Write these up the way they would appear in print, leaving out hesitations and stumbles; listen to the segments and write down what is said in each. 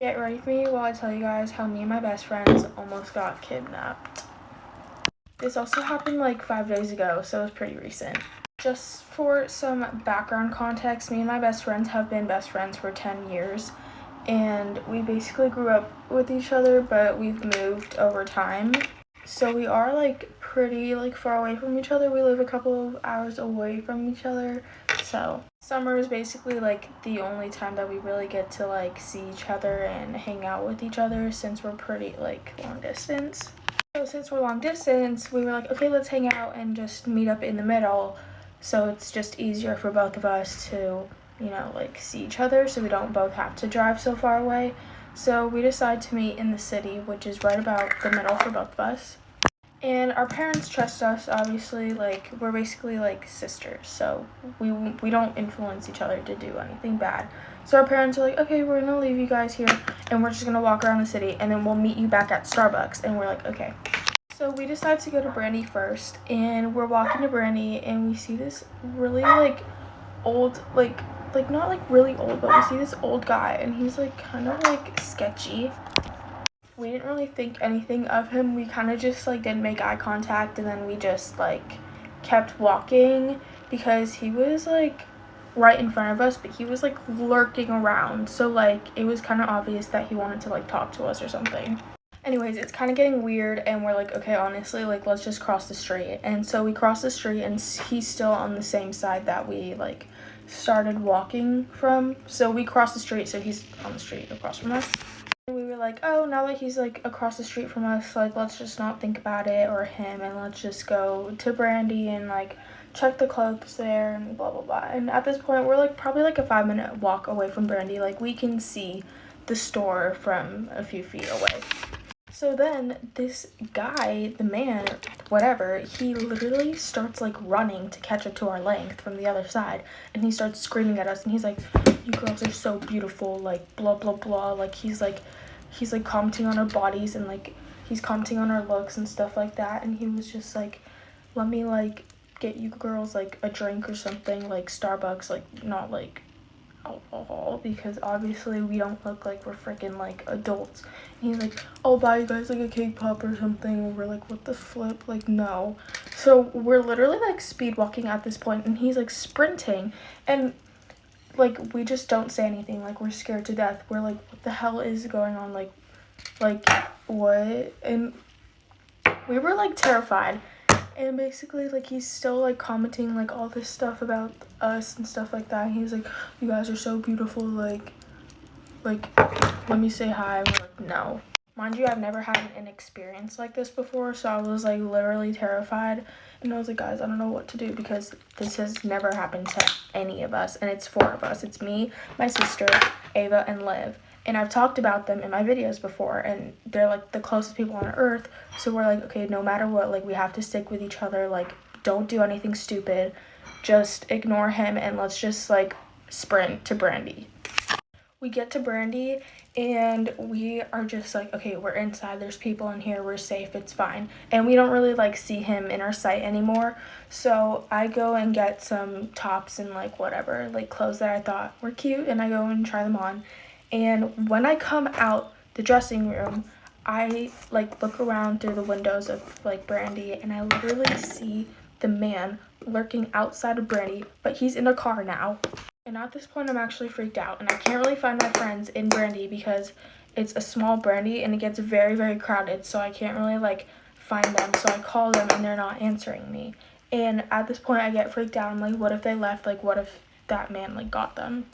Get ready for me while I tell you guys how me and my best friends almost got kidnapped. This also happened like 5 days ago, so it's pretty recent. Just for some background context, me and my best friends have been best friends for 10 years, and we basically grew up with each other, but we've moved over time. So we are like pretty far away from each other. We live a couple of hours away from each other. So summer is basically like the only time that we really get to like see each other and hang out with each other, since we're pretty like long distance. So since we're long distance, we were like, okay, let's hang out and just meet up in the middle. So it's just easier for both of us to, like see each other, so we don't both have to drive so far away. So we decided to meet in the city, which is right about the middle for both of us. And our parents trust us, obviously. Like, we're basically like sisters, so we don't influence each other to do anything bad. So our parents are like, okay, we're gonna leave you guys here and we're just gonna walk around the city and then we'll meet you back at Starbucks. And we're like, okay. So we decided to go to Brandy first, and we're walking to Brandy and we see this really like old, like not like really old, but we see this old guy and he's like kind of like sketchy. We didn't really think anything of him. We kind of just like didn't make eye contact, and then we just like kept walking because he was like right in front of us, but he was like lurking around, so like it was kind of obvious that he wanted to like talk to us or something. Anyways, it's kind of getting weird, and we're like, okay, honestly, like let's just cross the street. And so we cross the street and he's still on the same side that we like started walking from. So we cross the street, so he's on the street across from us. We were like, oh, now that he's like across the street from us, like let's just not think about it or him, and let's just go to Brandy and like check the clothes there and blah blah blah. And at this point we're like probably like a 5-minute walk away from Brandy. Like we can see the store from a few feet away. So then this guy, the man, whatever, he literally starts like running to catch up to our length from the other side, and he starts screaming at us, and he's like, you girls are so beautiful, like blah blah blah. Like he's like commenting on our bodies, and like he's commenting on our looks and stuff like that. And he was just like, let me like get you girls like a drink or something, like Starbucks, like not like alcohol, because obviously we don't look like we're freaking like adults. And he's like, I'll buy you guys like a cake pop or something. We're like, what the flip? Like, no. So we're literally like speed walking at this point, and he's like sprinting, and like we just don't say anything. Like we're scared to death. We're like, what the hell is going on? Like what? And we were like terrified. And basically like he's still like commenting like all this stuff about us and stuff like that. And he's like, you guys are so beautiful, like let me say hi. We're like, no. Mind you, I've never had an experience like this before, so I was like literally terrified. And I was like, guys, I don't know what to do, because this has never happened to any of us, and it's 4 of us. It's me, my sister, Ava, and Liv. And I've talked about them in my videos before, and they're like the closest people on earth. So we're like, okay, no matter what, like we have to stick with each other. Like, don't do anything stupid, just ignore him, and let's just like sprint to Brandy. We get to Brandy and we are just like, okay, we're inside, there's people in here, we're safe, it's fine. And we don't really like see him in our sight anymore. So I go and get some tops and like whatever, like clothes that I thought were cute, and I go and try them on. And when I come out the dressing room, I like look around through the windows of like Brandy, and I literally see the man lurking outside of Brandy, but he's in a car now. And at this point, I'm actually freaked out, and I can't really find my friends in Brandy because it's a small Brandy and it gets very, very crowded, so I can't really like find them. So I call them and they're not answering me. And at this point, I get freaked out. I'm like, what if they left? Like, what if that man like got them?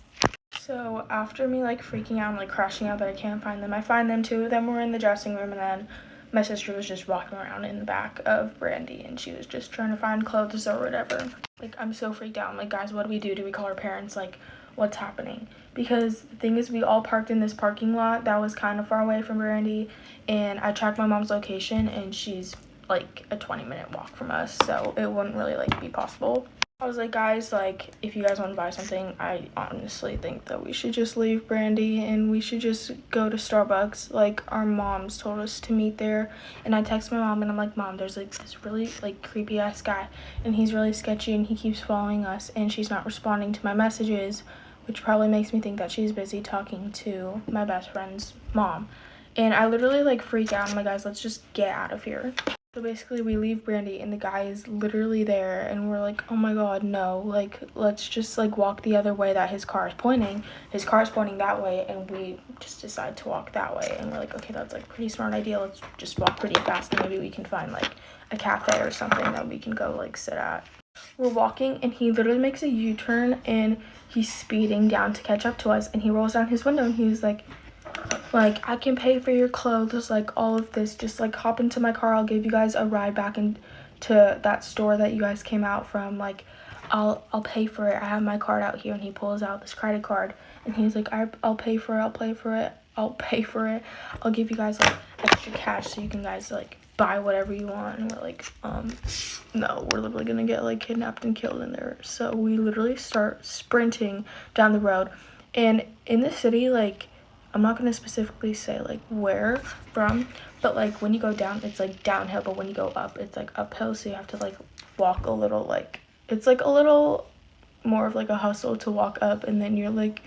So after me like freaking out and like crashing out that I can't find them, I find them. 2 of them were in the dressing room, and then my sister was just walking around in the back of Brandy, and she was just trying to find clothes or whatever. Like, I'm so freaked out. I'm like, guys, what do we do? Do we call our parents? Like, what's happening? Because the thing is, we all parked in this parking lot that was kind of far away from Brandy, and I tracked my mom's location, and she's like a 20-minute walk from us, so it wouldn't really like be possible. I was like, guys, like, if you guys want to buy something, I honestly think that we should just leave Brandy and we should just go to Starbucks. Like, our moms told us to meet there. And I text my mom and I'm like, Mom, there's like this really like creepy ass guy, and he's really sketchy and he keeps following us, and she's not responding to my messages. which probably makes me think that she's busy talking to my best friend's mom. And I literally like freak out. I'm like, guys, let's just get out of here. So basically we leave Brandy and the guy is literally there and we're like, oh my god, no, like let's just like walk the other way that his car is pointing. His car is pointing that way and we just decide to walk that way, and we're like, okay, that's like a pretty smart idea. Let's just walk pretty fast and maybe we can find like a cafe or something that we can go like sit at. We're walking and he literally makes a U-turn and he's speeding down to catch up to us, and he rolls down his window and he's like, I can pay for your clothes, like all of this, just like hop into my car, I'll give you guys a ride back into that store that you guys came out from, like I'll pay for it, I have my card out here. And he pulls out this credit card and he's like, I'll pay for it, I'll give you guys like extra cash so you can guys like buy whatever you want. And we're like, no, we're literally gonna get like kidnapped and killed in there. So we literally start sprinting down the road, and in the city, like I'm not going to specifically say like where from, but like when you go down it's like downhill, but when you go up it's like uphill, so you have to like walk a little, like it's like a little more of like a hustle to walk up, and then you're like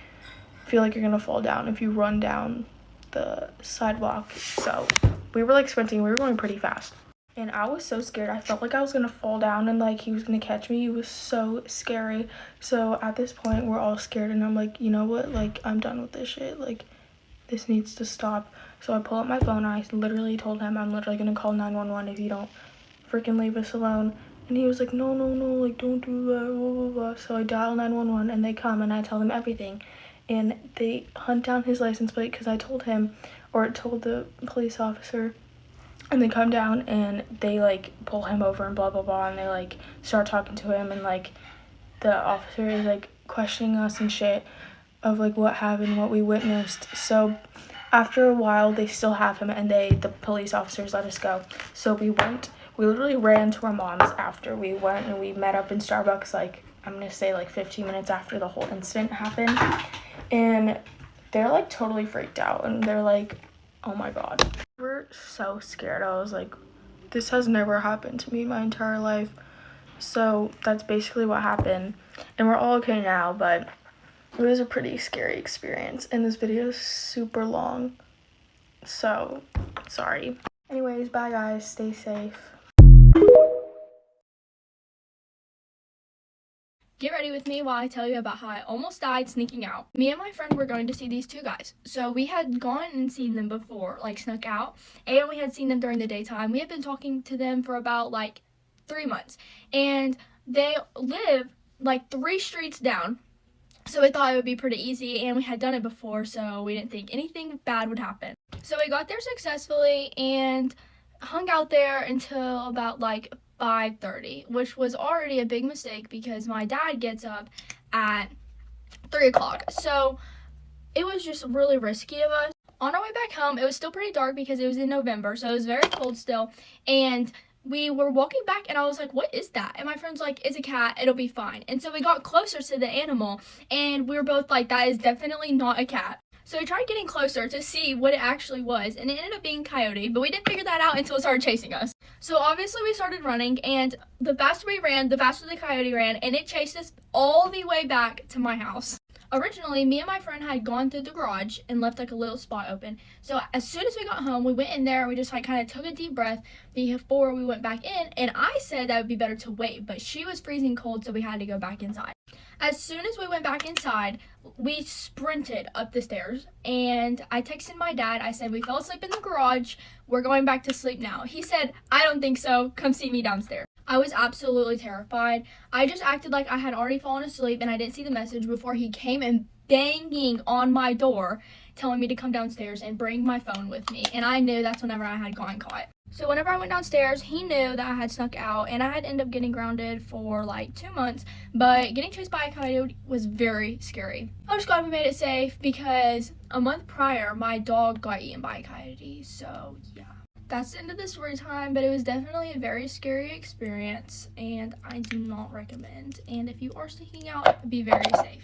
feel like you're gonna fall down if you run down the sidewalk. So we were like sprinting, we were going pretty fast, and I was so scared. I felt like I was gonna fall down and like he was gonna catch me. It was so scary. So at this point we're all scared and I'm like, you know what, like I'm done with this shit, like this needs to stop. So I pull up my phone and I literally told him I'm literally gonna call 911 if you don't freaking leave us alone. And he was like, no, like don't do that, blah, blah, blah. So I dial 911 and they come and I tell them everything. And they hunt down his license plate because I told him, or told the police officer. And they come down and they like pull him over and blah, blah, blah. And they like start talking to him, and like the officer is like questioning us and shit of like what happened, what we witnessed. So after a while they still have him, and the police officers let us go. So we literally ran to our moms after we went, and we met up in Starbucks like I'm gonna say like 15 minutes after the whole incident happened. And they're like totally freaked out and they're like, oh my god. We're so scared. I was like, this has never happened to me my entire life. So that's basically what happened, and we're all okay now, but it was a pretty scary experience, and this video is super long, so sorry. Anyways, bye guys, stay safe. Get ready with me while I tell you about how I almost died sneaking out. Me and my friend were going to see these two guys. So we had gone and seen them before, like snuck out, and we had seen them during the daytime. We had been talking to them for about like 3 months, and they live like 3 streets down. So we thought it would be pretty easy, and we had done it before, so we didn't think anything bad would happen. So we got there successfully and hung out there until about like 5:30, which was already a big mistake because my dad gets up at 3 o'clock. So it was just really risky of us. On our way back home, it was still pretty dark because it was in November, so it was very cold still, and we were walking back and I was like, what is that? And my friend's like, it's a cat, it'll be fine. And so we got closer to the animal and we were both like, that is definitely not a cat. So we tried getting closer to see what it actually was, and it ended up being coyote, but we didn't figure that out until it started chasing us. So obviously we started running, and the faster we ran, the faster the coyote ran, and it chased us all the way back to my house. Originally, me and my friend had gone through the garage and left like a little spot open. So as soon as we got home, we went in there and we just like kind of took a deep breath before we went back in. And I said that would be better to wait, but she was freezing cold, so we had to go back inside. As soon as we went back inside, we sprinted up the stairs, and I texted my dad. I said, we fell asleep in the garage. We're going back to sleep now. He said, I don't think so. Come see me downstairs. I was absolutely terrified. I just acted like I had already fallen asleep and I didn't see the message before he came and banging on my door telling me to come downstairs and bring my phone with me. And I knew that's whenever I had gotten caught. So whenever I went downstairs, he knew that I had snuck out, and I had ended up getting grounded for like 2 months, but getting chased by a coyote was very scary. I'm just glad we made it safe because a month prior, my dog got eaten by a coyote, so yeah. That's the end of the story time, but it was definitely a very scary experience, and I do not recommend. And if you are sneaking out, be very safe.